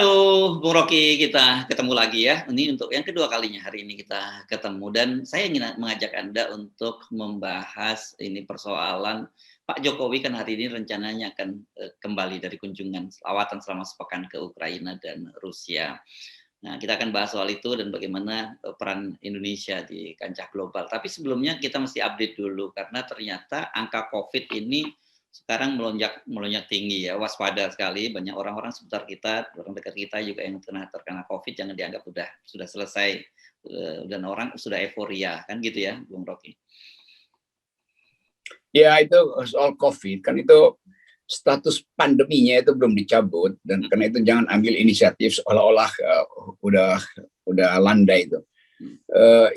Halo, Bung Rocky, kita ketemu lagi ya. Ini untuk yang kedua kalinya hari ini kita ketemu dan saya ingin mengajak Anda untuk membahas ini persoalan Pak Jokowi kan hari ini rencananya akan kembali dari kunjungan lawatan selama sepekan ke Ukraina dan Rusia. Nah, kita akan bahas soal itu dan bagaimana peran Indonesia di kancah global. Tapi sebelumnya kita mesti update dulu karena ternyata angka COVID ini sekarang melonjak tinggi ya, waspada sekali. Banyak orang-orang sekitar kita, orang dekat kita juga yang terkena COVID, jangan dianggap sudah selesai dan orang sudah euforia, kan gitu ya, Bung Rocky? Ya, itu soal COVID kan itu status pandeminya itu belum dicabut dan karena itu jangan ambil inisiatif seolah-olah udah landai itu.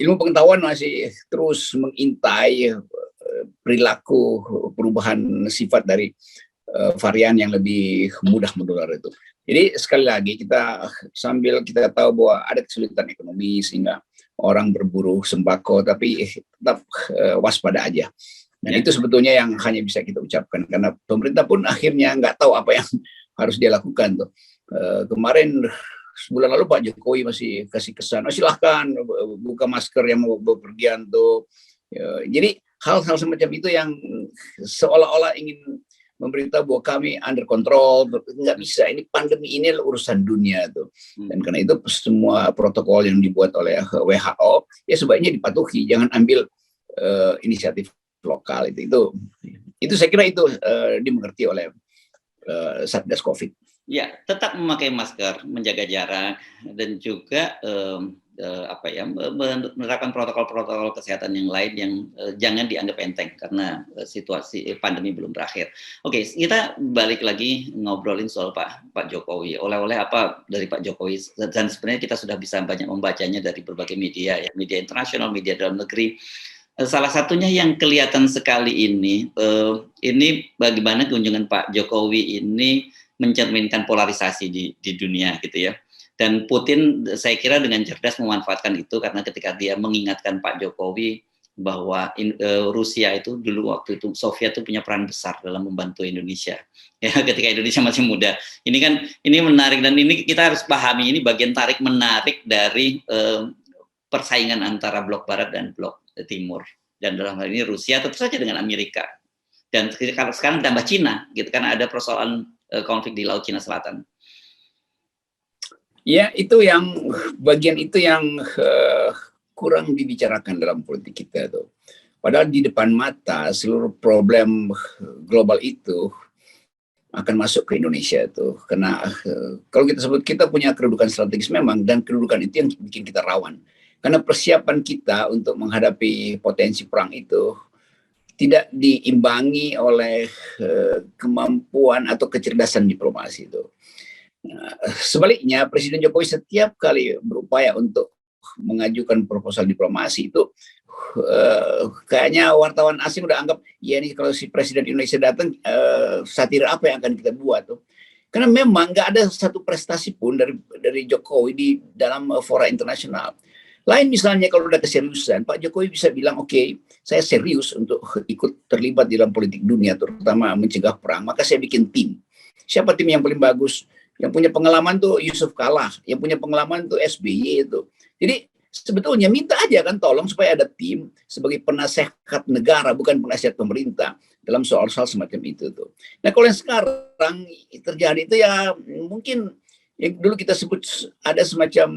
Ilmu pengetahuan masih terus mengintai perilaku perubahan sifat dari varian yang lebih mudah menular itu. Jadi sekali lagi sambil kita tahu bahwa ada kesulitan ekonomi sehingga orang berburu sembako, tapi tetap waspada aja. Dan itu sebetulnya yang hanya bisa kita ucapkan karena pemerintah pun akhirnya nggak tahu apa yang harus dia lakukan tuh. Kemarin sebulan lalu Pak Jokowi masih kasih kesan, silahkan buka masker yang mau bepergian tuh. Jadi hal-hal semacam itu yang seolah-olah ingin memberitahu bahwa kami under control, nggak bisa. Ini pandemi ini adalah urusan dunia tuh. Dan karena itu semua protokol yang dibuat oleh WHO ya sebaiknya dipatuhi, jangan ambil inisiatif lokal itu saya kira itu dimengerti oleh Satgas COVID. Ya, tetap memakai masker, menjaga jarak dan juga menerapkan protokol-protokol kesehatan yang lain yang jangan dianggap enteng karena situasi pandemi belum berakhir. Oke, kita balik lagi ngobrolin soal Pak Jokowi. Oleh-oleh apa dari Pak Jokowi, dan sebenarnya kita sudah bisa banyak membacanya dari berbagai media ya, media internasional, media dalam negeri. Salah satunya yang kelihatan sekali ini bagaimana kunjungan Pak Jokowi ini mencerminkan polarisasi di dunia gitu ya. Dan Putin saya kira dengan cerdas memanfaatkan itu karena ketika dia mengingatkan Pak Jokowi bahwa Rusia itu dulu waktu itu Soviet itu punya peran besar dalam membantu Indonesia ya ketika Indonesia masih muda. Ini menarik dan ini kita harus pahami ini bagian tarik menarik dari persaingan antara blok barat dan blok timur, dan dalam hal ini Rusia tentu saja dengan Amerika, dan kalau sekarang tambah Cina gitu karena ada persoalan konflik di Laut Cina Selatan. Ya, itu yang bagian itu yang kurang dibicarakan dalam politik kita tuh. Padahal di depan mata seluruh problem global itu akan masuk ke Indonesia tuh. Karena kalau kita sebut kita punya kedudukan strategis memang, dan kedudukan itu yang bikin kita rawan. Karena persiapan kita untuk menghadapi potensi perang itu tidak diimbangi oleh kemampuan atau kecerdasan diplomasi itu. Sebaliknya, Presiden Jokowi setiap kali berupaya untuk mengajukan proposal diplomasi itu kayaknya wartawan asing udah anggap ya ini kalau si Presiden Indonesia datang satir apa yang akan kita buat tuh. Karena memang nggak ada satu prestasi pun dari Jokowi di dalam fora internasional. Lain misalnya kalau udah keseriusan, Pak Jokowi bisa bilang, oke, saya serius untuk ikut terlibat dalam politik dunia, terutama mencegah perang, maka saya bikin tim. Siapa tim yang paling bagus? Yang punya pengalaman tuh Yusuf Kalla, yang punya pengalaman tuh SBY itu. Jadi sebetulnya minta aja kan tolong supaya ada tim sebagai penasehat negara, bukan penasehat pemerintah dalam soal-soal semacam itu tuh. Nah kalau yang sekarang terjadi itu ya mungkin yang dulu kita sebut ada semacam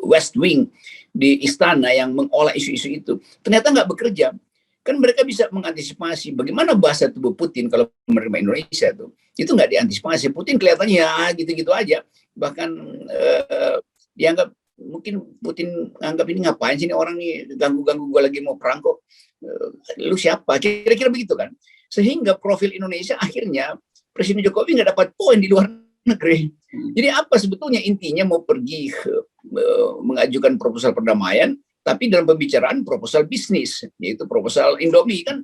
West Wing di istana yang mengolah isu-isu itu, ternyata nggak bekerja. Kan mereka bisa mengantisipasi bagaimana bahasa tubuh Putin kalau menerima Indonesia tuh. Itu nggak diantisipasi. Putin kelihatannya ya gitu-gitu aja. Bahkan dianggap, mungkin Putin anggap ini ngapain sih ini orang nih ganggu-ganggu gue lagi mau perang kok. Lu siapa? Kira-kira begitu kan. Sehingga profil Indonesia akhirnya Presiden Jokowi nggak dapat poin di luar negeri. Jadi apa sebetulnya intinya mau pergi mengajukan proposal perdamaian, tapi dalam pembicaraan proposal bisnis, yaitu proposal Indomie kan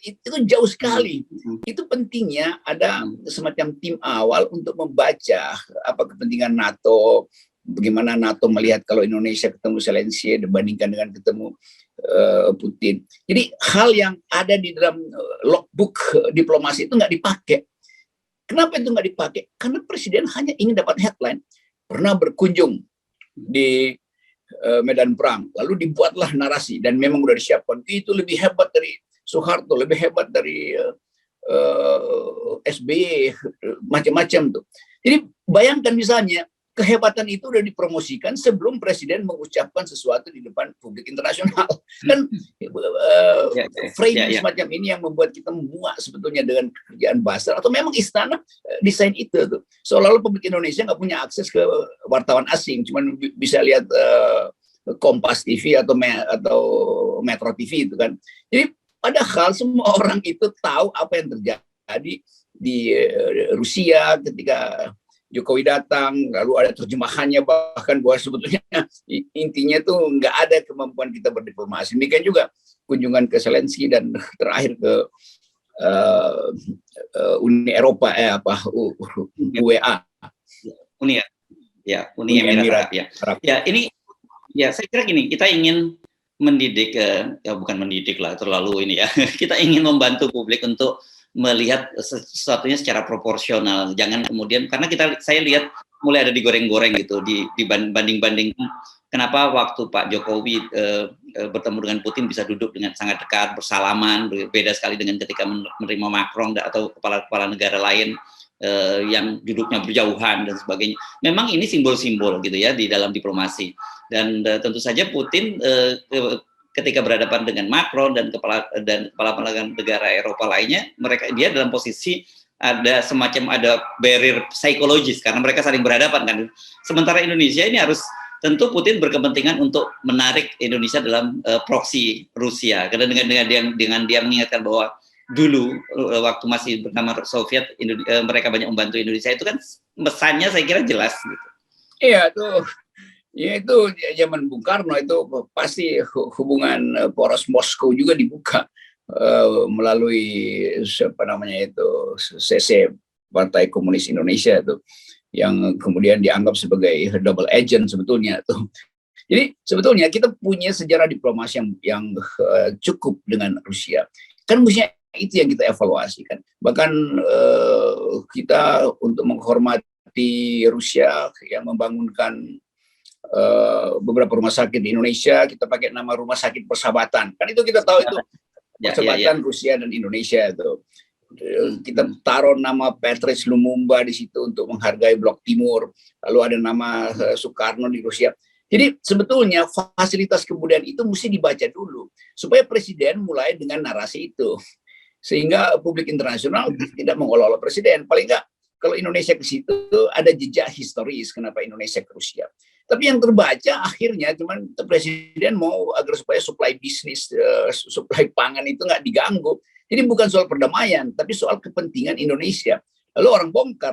itu jauh sekali. Itu pentingnya ada semacam tim awal untuk membaca apa kepentingan NATO, bagaimana NATO melihat kalau Indonesia ketemu Zelensky dibandingkan dengan ketemu Putin. Jadi hal yang ada di dalam logbook diplomasi itu nggak dipakai. Kenapa itu nggak dipakai? Karena presiden hanya ingin dapat headline. Pernah berkunjung di medan perang, lalu dibuatlah narasi dan memang udah disiapkan. Itu lebih hebat dari Soeharto, lebih hebat dari SBY, macam-macam tuh. Jadi bayangkan misalnya kehebatan itu udah dipromosikan sebelum presiden mengucapkan sesuatu di depan publik internasional. Kan framing semacam ini yang membuat kita muak sebetulnya dengan kerjaan buzzer, atau memang istana desain itu tuh. Seolah-olah publik Indonesia nggak punya akses ke wartawan asing, cuman bisa lihat Kompas TV atau Metro TV itu kan. Jadi padahal semua orang itu tahu apa yang terjadi di Rusia ketika Jokowi datang, lalu ada terjemahannya, bahkan bahwa sebetulnya intinya tuh nggak ada kemampuan kita berdiplomasi. Demikian juga kunjungan ke Zelensky dan terakhir ke Uni Eropa, UEA. Uni Emirat Arab. Ya, ini ya saya kira gini, kita ingin mendidik, bukan mendidik lah, terlalu ini ya. Kita ingin membantu publik untuk melihat sesuatunya secara proporsional. Jangan kemudian, karena saya lihat mulai ada digoreng-goreng gitu, dibanding-banding. Kenapa waktu Pak Jokowi bertemu dengan Putin bisa duduk dengan sangat dekat, bersalaman, berbeda sekali dengan ketika menerima Macron atau kepala-kepala negara lain yang duduknya berjauhan dan sebagainya. Memang ini simbol-simbol gitu ya di dalam diplomasi. Dan tentu saja Putin ketika berhadapan dengan Macron dan kepala negara Eropa lainnya, dia dalam posisi ada barrier psikologis karena mereka saling berhadapan kan. Sementara Indonesia ini tentu Putin berkepentingan untuk menarik Indonesia dalam proksi Rusia, karena dengan dia mengingatkan bahwa dulu waktu masih bernama Soviet, mereka banyak membantu Indonesia, itu kan pesannya saya kira jelas gitu. Iya tuh. Ya itu zaman Bung Karno itu pasti hubungan poros Moskow juga dibuka melalui CC, Partai Komunis Indonesia itu, yang kemudian dianggap sebagai double agent sebetulnya tuh. Jadi sebetulnya kita punya sejarah diplomasi yang cukup dengan Rusia. Kan mestinya itu yang kita evaluasi kan. Bahkan kita untuk menghormati Rusia yang membangunkan beberapa rumah sakit di Indonesia, kita pakai nama Rumah Sakit Persahabatan. Kan itu kita tahu itu persahabatan Rusia dan Indonesia itu. Kita taruh nama Patrice Lumumba di situ untuk menghargai Blok Timur. Lalu ada nama Soekarno di Rusia. Jadi sebetulnya fasilitas kebudayaan itu mesti dibaca dulu supaya presiden mulai dengan narasi itu. Sehingga publik internasional tidak mengolok-olok presiden. Paling enggak kalau Indonesia ke situ ada jejak historis kenapa Indonesia ke Rusia. Tapi yang terbaca akhirnya cuman presiden mau agar supaya supply bisnis, supply pangan itu nggak diganggu. Jadi bukan soal perdamaian, tapi soal kepentingan Indonesia. Lalu orang bongkar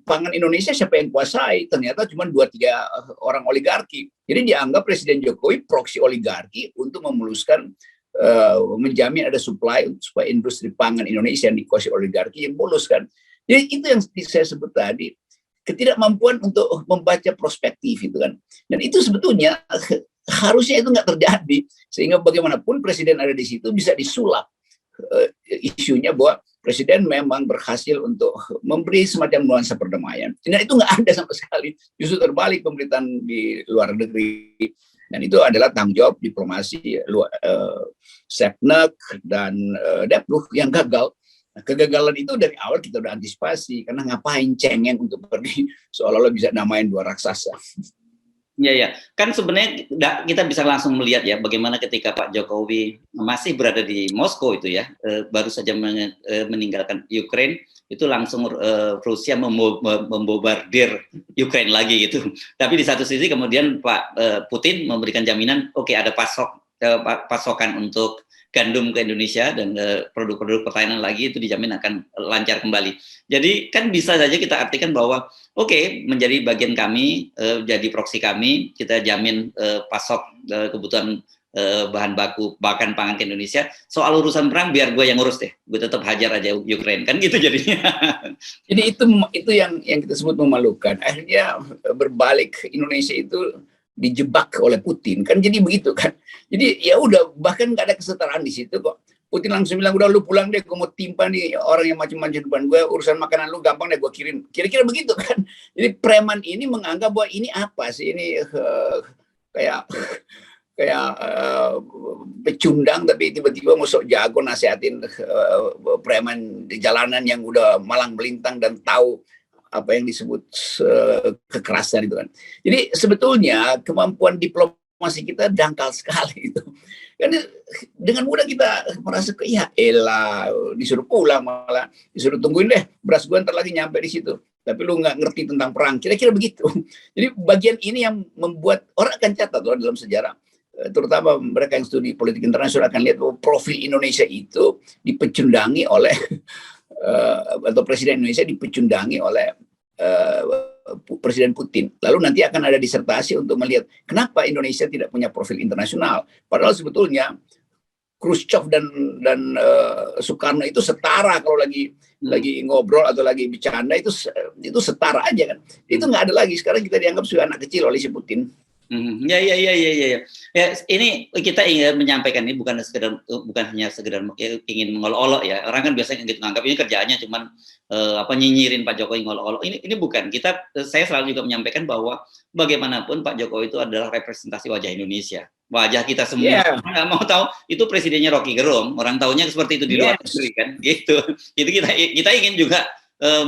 pangan Indonesia siapa yang kuasai? Ternyata cuma 2-3 orang oligarki. Jadi dianggap Presiden Jokowi proksi oligarki untuk memuluskan menjamin ada supply supaya industri pangan Indonesia yang dikuasai oligarki yang mulus kan. Jadi itu yang saya sebut tadi, ketidakmampuan untuk membaca prospektif itu kan. Dan itu sebetulnya harusnya itu nggak terjadi, sehingga bagaimanapun presiden ada di situ bisa disulap isunya bahwa presiden memang berhasil untuk memberi semacam nuansa perdamaian. Dan itu nggak ada sama sekali, justru terbalik pemerintahan di luar negeri. Dan itu adalah tanggung jawab diplomasi Setnek dan Depluh yang gagal. Nah, kegagalan itu dari awal kita udah antisipasi, karena ngapain cengeng untuk pergi seolah-olah bisa namain 2 raksasa. Ya, kan sebenarnya kita bisa langsung melihat ya bagaimana ketika Pak Jokowi masih berada di Moskow itu ya, baru saja meninggalkan Ukraine, itu langsung Rusia membombardir Ukraine lagi gitu. Tapi di satu sisi kemudian Pak Putin memberikan jaminan, oke, ada pasokan untuk gandum ke Indonesia dan produk-produk pertanian lagi itu dijamin akan lancar kembali. Jadi kan bisa saja kita artikan bahwa oke, menjadi bagian kami, jadi proksi kami, kita jamin pasok kebutuhan bahan baku bahkan pangan ke Indonesia. Soal urusan perang biar gue yang ngurus deh, gue tetap hajar aja Ukraine, kan gitu jadinya. Jadi itu yang kita sebut memalukan. Akhirnya berbalik, Indonesia itu dijebak oleh Putin kan, jadi begitu kan. Jadi ya udah, bahkan nggak ada kesetaraan di situ kok. Putin langsung bilang, udah lu pulang deh, gue mau timpa nih orang yang macam-macam depan gue, urusan makanan lu gampang deh gue kirim. Kira-kira begitu kan. Jadi preman ini menganggap bahwa ini apa sih, ini kayak kayak pecundang, tapi tiba-tiba masuk jago nasehatin preman di jalanan yang udah malang melintang dan tahu apa yang disebut kekerasan itu kan. Jadi sebetulnya kemampuan diplomasi kita dangkal sekali itu. Karena dengan mudah kita merasa ya elah, disuruh pulang, malah disuruh tungguin deh, beras gue ntar lagi nyampe di situ. Tapi lu nggak ngerti tentang perang, kira-kira begitu. Jadi bagian ini yang membuat orang akan catat loh dalam sejarah, terutama mereka yang studi politik internasional akan lihat bahwa profil Indonesia itu dipecundangi oleh atau presiden Indonesia dipecundangi oleh Presiden Putin. Lalu nanti akan ada disertasi untuk melihat kenapa Indonesia tidak punya profil internasional. Padahal sebetulnya Khrushchev dan Soekarno itu setara, kalau lagi ngobrol atau lagi bercanda itu setara aja kan. Itu nggak ada lagi. Sekarang kita dianggap sebagai anak kecil oleh si Putin. Ya. Ya, ini kita ingin menyampaikan ini bukan hanya sekedar ingin mengolok-olok ya. Orang kan biasanya gitu nganggap ini kerjaannya cuman nyinyirin Pak Jokowi, ngolok-olok. Ini bukan. Saya selalu juga menyampaikan bahwa bagaimanapun Pak Jokowi itu adalah representasi wajah Indonesia. Wajah kita semua. Yeah. Nggak mau tahu itu presidennya Rocky Gerung. Orang tahunya seperti itu di luar negeri kan. Gitu. Jadi kita ingin juga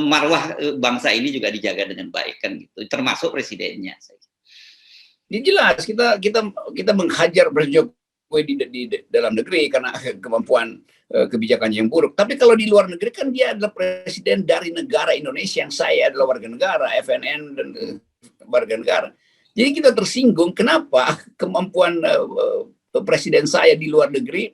marwah bangsa ini juga dijaga dengan baik kan gitu. Termasuk presidennya. Ini jelas kita menghajar Presiden Jokowi di dalam negeri karena kemampuan kebijakannya yang buruk. Tapi kalau di luar negeri kan dia adalah presiden dari negara Indonesia, yang saya adalah warga negara, FNN dan warga negara. Jadi kita tersinggung kenapa kemampuan presiden saya di luar negeri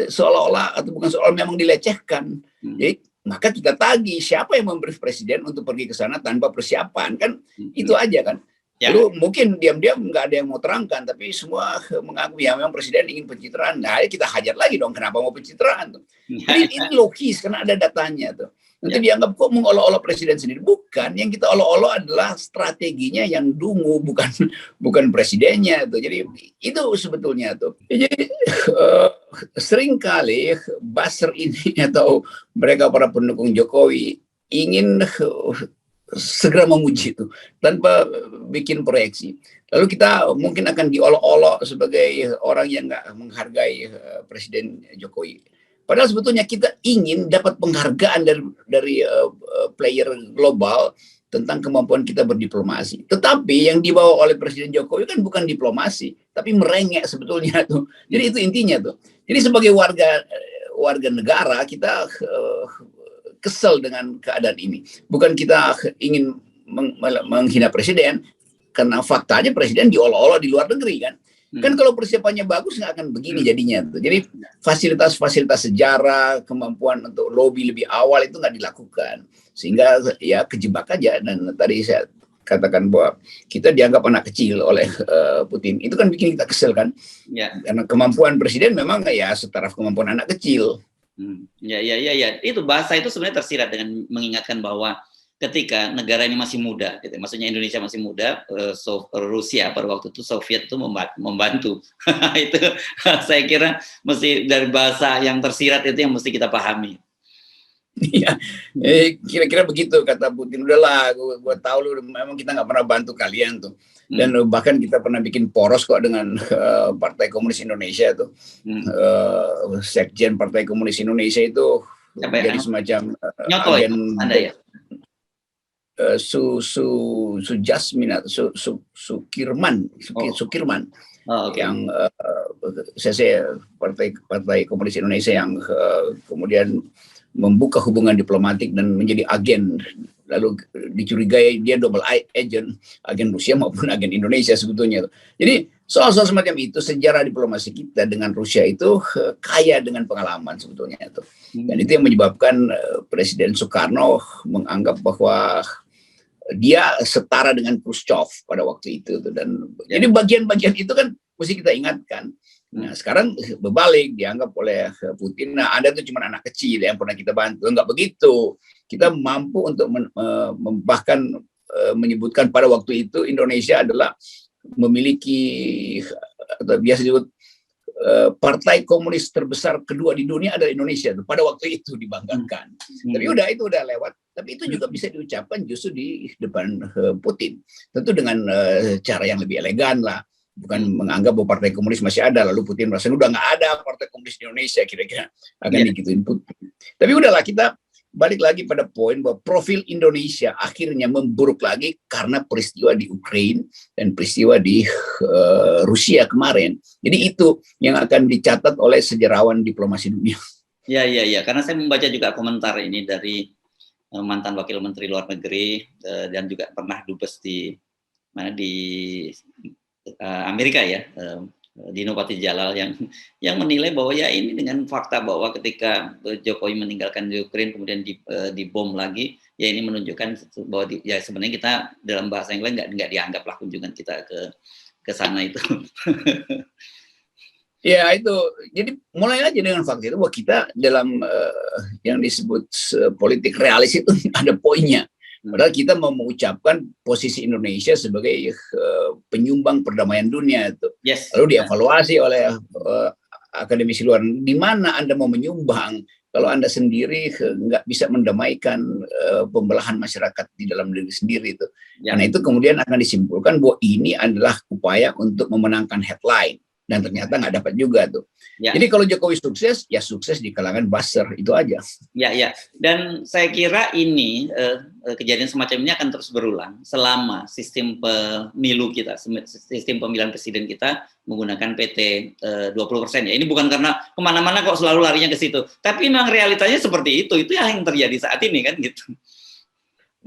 seolah-olah atau bukan seolah memang dilecehkan. Jadi maka kita tagih siapa yang memberi presiden untuk pergi ke sana tanpa persiapan kan, itu aja kan. Ya. Lalu mungkin diam-diam nggak ada yang mau terangkan, tapi semua mengaku ya memang presiden ingin pencitraan. Nah, kita hajar lagi dong, kenapa mau pencitraan tuh? Jadi ini logis karena ada datanya tuh. Nanti dianggap kok mengolok-olok presiden sendiri. Bukan, yang kita olok-olok adalah strateginya yang dungu, bukan presidennya tuh. Jadi itu sebetulnya tuh. Jadi seringkali buzzer ini atau mereka para pendukung Jokowi ingin segera memuji itu tanpa bikin proyeksi. Lalu kita mungkin akan diolok-olok sebagai orang yang nggak menghargai Presiden Jokowi. Padahal sebetulnya kita ingin dapat penghargaan dari player global tentang kemampuan kita berdiplomasi. Tetapi yang dibawa oleh Presiden Jokowi kan bukan diplomasi, tapi merengek sebetulnya tuh. Jadi itu intinya tuh. Jadi sebagai warga negara kita kesel dengan keadaan ini. Bukan kita ingin menghina presiden, karena faktanya presiden diolok-olok di luar negeri kan. Kan kalau persiapannya bagus nggak akan begini jadinya. Jadi fasilitas-fasilitas sejarah, kemampuan untuk lobby lebih awal itu nggak dilakukan. Sehingga ya kejebak aja. Dan tadi saya katakan bahwa kita dianggap anak kecil oleh Putin. Itu kan bikin kita kesel kan. Ya. Karena kemampuan presiden memang ya setara kemampuan anak kecil. Ya. Itu bahasa itu sebenarnya tersirat dengan mengingatkan bahwa ketika negara ini masih muda, gitu, maksudnya Indonesia masih muda, Rusia pada waktu itu Soviet itu membantu. Itu saya kira mesti dari bahasa yang tersirat itu yang mesti kita pahami. Iya, kira-kira begitu kata Putin. Udahlah, gue tahu lu memang kita nggak pernah bantu kalian tuh. Dan bahkan kita pernah bikin poros kok dengan Partai Komunis Indonesia tuh. Sekjen Partai Komunis Indonesia itu jadi semacam agen ya? Sukirman yang saya Partai Komunis Indonesia yang kemudian membuka hubungan diplomatik dan menjadi agen, lalu dicurigai dia double agent, agen Rusia maupun agen Indonesia sebetulnya. Jadi soal-soal semacam itu, sejarah diplomasi kita dengan Rusia itu kaya dengan pengalaman sebetulnya itu. Dan itu yang menyebabkan Presiden Soekarno menganggap bahwa dia setara dengan Khrushchev pada waktu itu. Dan jadi bagian-bagian itu kan mesti kita ingatkan. Nah sekarang berbalik, dianggap oleh Putin, nah Anda tuh cuma anak kecil yang pernah kita bantu. Enggak begitu. Kita mampu untuk bahkan menyebutkan pada waktu itu Indonesia adalah memiliki atau biasa disebut partai komunis terbesar kedua di dunia adalah Indonesia tuh, pada waktu itu dibanggakan. Tapi itu udah lewat. Tapi itu juga bisa diucapkan justru di depan Putin. Tentu dengan cara yang lebih elegan lah. Bukan menganggap bahwa partai komunis masih ada, lalu Putin merasa udah nggak ada partai komunis di Indonesia, kira-kira akan digituin Putin. Tapi udahlah, kita balik lagi pada poin bahwa profil Indonesia akhirnya memburuk lagi karena peristiwa di Ukraina dan peristiwa di Rusia kemarin. Jadi itu yang akan dicatat oleh sejarawan diplomasi dunia. Ya, karena saya membaca juga komentar ini dari mantan Wakil Menteri Luar Negeri dan juga pernah dubes di Amerika ya, Dino Patijalal yang menilai bahwa ya ini dengan fakta bahwa ketika Jokowi meninggalkan Ukraina kemudian dibom lagi, ya ini menunjukkan bahwa ya sebenarnya kita dalam bahasa yang lain nggak dianggaplah kunjungan kita ke sana itu. Ya itu, jadi mulai aja dengan fakta itu bahwa kita dalam yang disebut politik realis itu ada poinnya. Padahal kita mau mengucapkan posisi Indonesia sebagai penyumbang perdamaian dunia itu. Yes. Lalu dievaluasi oleh akademisi luar, di mana Anda mau menyumbang kalau Anda sendiri nggak bisa mendamaikan pembelahan masyarakat di dalam diri sendiri itu. Karena itu kemudian akan disimpulkan bahwa ini adalah upaya untuk memenangkan headline. Dan ternyata nggak dapat juga tuh. Jadi kalau Jokowi sukses, ya sukses di kalangan buzzer, itu aja. Ya. Dan saya kira ini kejadian semacam ini akan terus berulang selama sistem pemilu kita, sistem pemilihan presiden kita menggunakan PT 20% ya. Ini bukan karena kemana-mana kok selalu larinya ke situ. Tapi memang realitanya seperti itu yang terjadi saat ini kan gitu.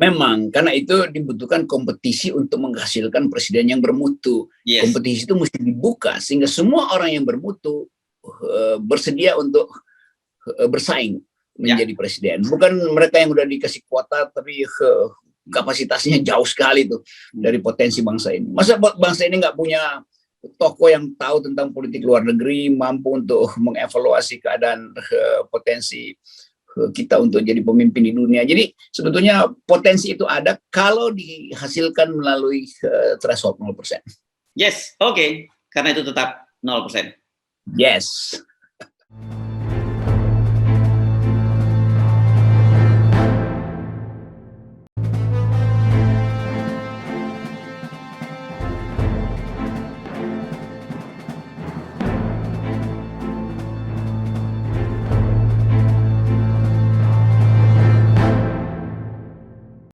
Memang, karena itu dibutuhkan kompetisi untuk menghasilkan presiden yang bermutu. Yes. Kompetisi itu mesti dibuka sehingga semua orang yang bermutu bersedia untuk bersaing menjadi presiden. Bukan mereka yang udah dikasih kuota tapi kapasitasnya jauh sekali tuh dari potensi bangsa ini. Masa bangsa ini nggak punya tokoh yang tahu tentang politik luar negeri, mampu untuk mengevaluasi keadaan potensi kita untuk jadi pemimpin di dunia. Jadi sebetulnya potensi itu ada kalau dihasilkan melalui threshold 0%. Yes, oke. Karena itu tetap 0%. Yes.